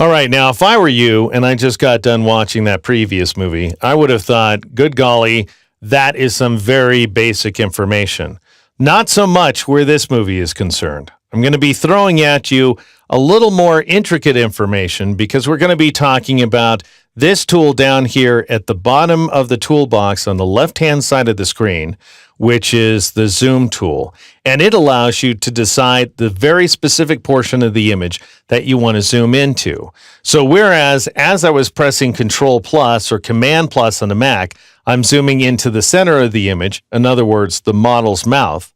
All right, now if I were you and I just got done watching that previous movie, I would have thought, good golly, that is some very basic information. Not so much where this movie is concerned. I'm going to be throwing at you a little more intricate information because we're going to be talking about this tool down here at the bottom of the toolbox on the left-hand side of the screen, which is the zoom tool. And it allows you to decide the very specific portion of the image that you want to zoom into. So whereas as I was pressing Control plus or Command plus on the Mac, I'm zooming into the center of the image, in other words, the model's mouth.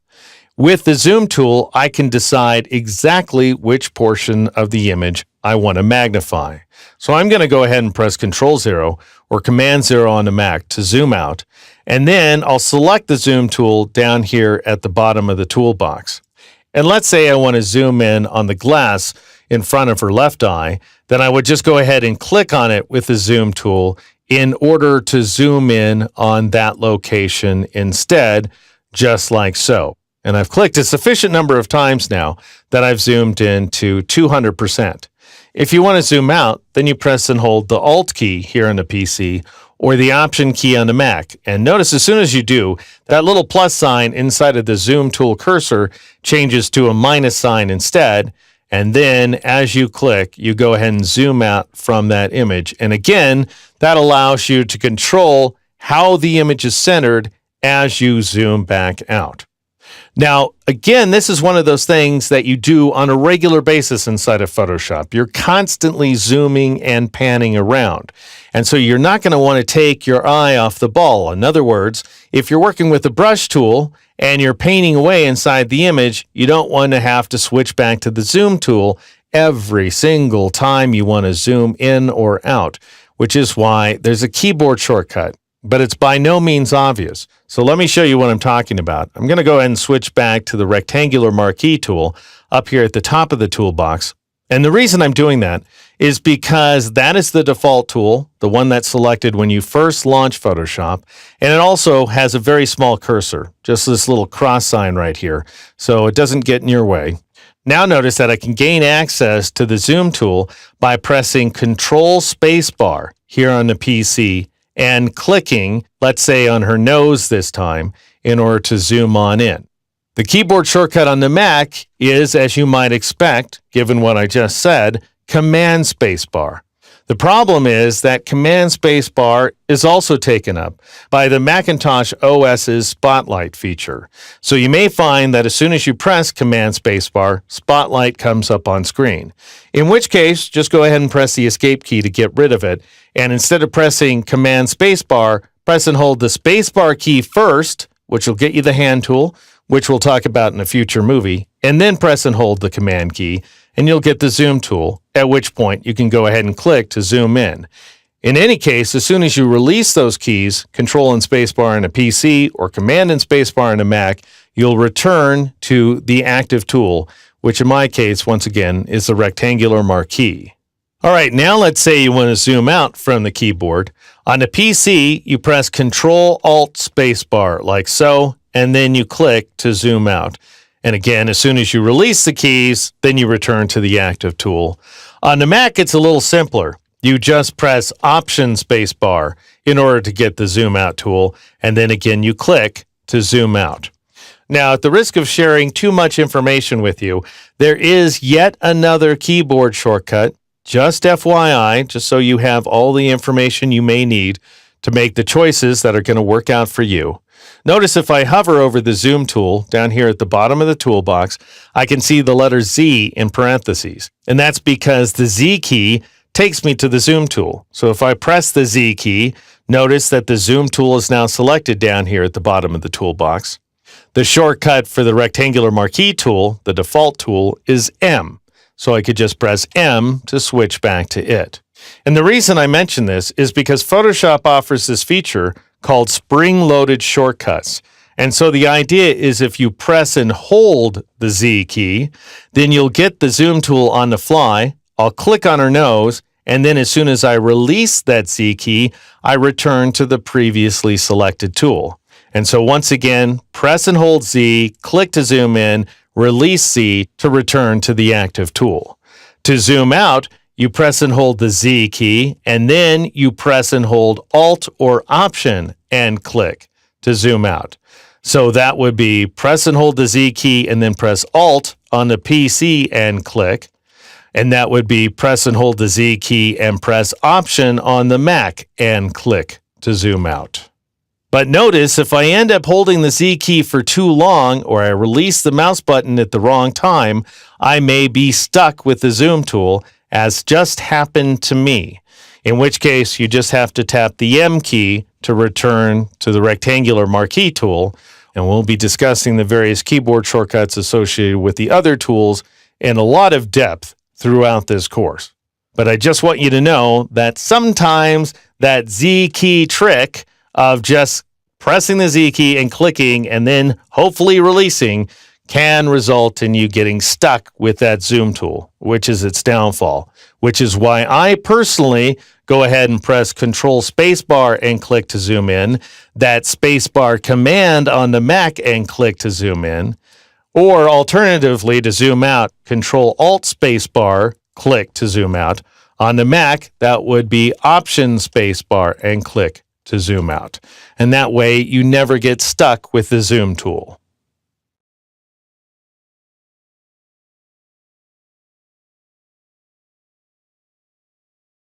With the zoom tool, I can decide exactly which portion of the image I want to magnify. So I'm going to go ahead and press Control 0 or Command 0 on the Mac to zoom out, and then I'll select the zoom tool down here at the bottom of the toolbox. And let's say I want to zoom in on the glass in front of her left eye, then I would just go ahead and click on it with the zoom tool in order to zoom in on that location instead, just like so. And I've clicked a sufficient number of times now that I've zoomed in to 200%. If you want to zoom out, then you press and hold the Alt key here on the PC or the Option key on the Mac. And notice as soon as you do, that little plus sign inside of the zoom tool cursor changes to a minus sign instead. And then as you click, you go ahead and zoom out from that image. And again, that allows you to control how the image is centered as you zoom back out. Now, again, this is one of those things that you do on a regular basis inside of Photoshop. You're constantly zooming and panning around. And so you're not going to want to take your eye off the ball. In other words, if you're working with a brush tool and you're painting away inside the image, you don't want to have to switch back to the zoom tool every single time you want to zoom in or out, which is why there's a keyboard shortcut. But it's by no means obvious. So let me show you what I'm talking about. I'm going to go ahead and switch back to the rectangular marquee tool up here at the top of the toolbox. And the reason I'm doing that is because that is the default tool, the one that's selected when you first launch Photoshop. And it also has a very small cursor, just this little cross sign right here, so it doesn't get in your way. Now notice that I can gain access to the zoom tool by pressing Control Spacebar here on the PC and clicking, let's say on her nose this time, in order to zoom on in. The keyboard shortcut on the Mac is, as you might expect, given what I just said, Command Spacebar. The problem is that Command Spacebar is also taken up by the Macintosh OS's Spotlight feature. So you may find that as soon as you press Command Spacebar, Spotlight comes up on screen. In which case, just go ahead and press the Escape key to get rid of it. And instead of pressing Command Spacebar, press and hold the Spacebar key first, which will get you the hand tool, which we'll talk about in a future movie, and then press and hold the Command key, and you'll get the zoom tool, at which point you can go ahead and click to zoom in. In any case, as soon as you release those keys, Control and Spacebar on a PC or Command and Spacebar on a Mac, you'll return to the active tool, which in my case, once again, is the rectangular marquee. All right, now let's say you want to zoom out from the keyboard. On the PC, you press Control Alt Spacebar like so, and then you click to zoom out. And again, as soon as you release the keys, then you return to the active tool. On the Mac, it's a little simpler. You just press Option Spacebar in order to get the zoom out tool, and then again you click to zoom out. Now, at the risk of sharing too much information with you, there is yet another keyboard shortcut, just FYI, just so you have all the information you may need to make the choices that are going to work out for you. Notice if I hover over the zoom tool down here at the bottom of the toolbox, I can see the letter Z in parentheses. And that's because the Z key takes me to the zoom tool. So if I press the Z key, notice that the zoom tool is now selected down here at the bottom of the toolbox. The shortcut for the rectangular marquee tool, the default tool, is M. So I could just press M to switch back to it. And the reason I mention this is because Photoshop offers this feature called spring-loaded shortcuts. And so the idea is if you press and hold the Z key, then you'll get the zoom tool on the fly. I'll click on her nose, and then as soon as I release that Z key, I return to the previously selected tool. And so once again, press and hold Z, click to zoom in, release Z to return to the active tool. To zoom out, you press and hold the Z key, and then you press and hold Alt or Option and click to zoom out. So that would be press and hold the Z key and then press Alt on the PC and click. And that would be press and hold the Z key and press Option on the Mac and click to zoom out. But notice if I end up holding the Z key for too long or I release the mouse button at the wrong time, I may be stuck with the zoom tool, as just happened to me, in which case you just have to tap the M key to return to the rectangular marquee tool, and we'll be discussing the various keyboard shortcuts associated with the other tools in a lot of depth throughout this course. But I just want you to know that sometimes that Z key trick of just pressing the Z key and clicking and then hopefully releasing can result in you getting stuck with that zoom tool, which is its downfall, which is why I personally go ahead and press Control Spacebar and click to zoom in, that Spacebar command on the Mac and click to zoom in, or alternatively to zoom out, Control Alt Spacebar, click to zoom out. On the Mac, that would be Option Spacebar and click to zoom out. And that way you never get stuck with the zoom tool.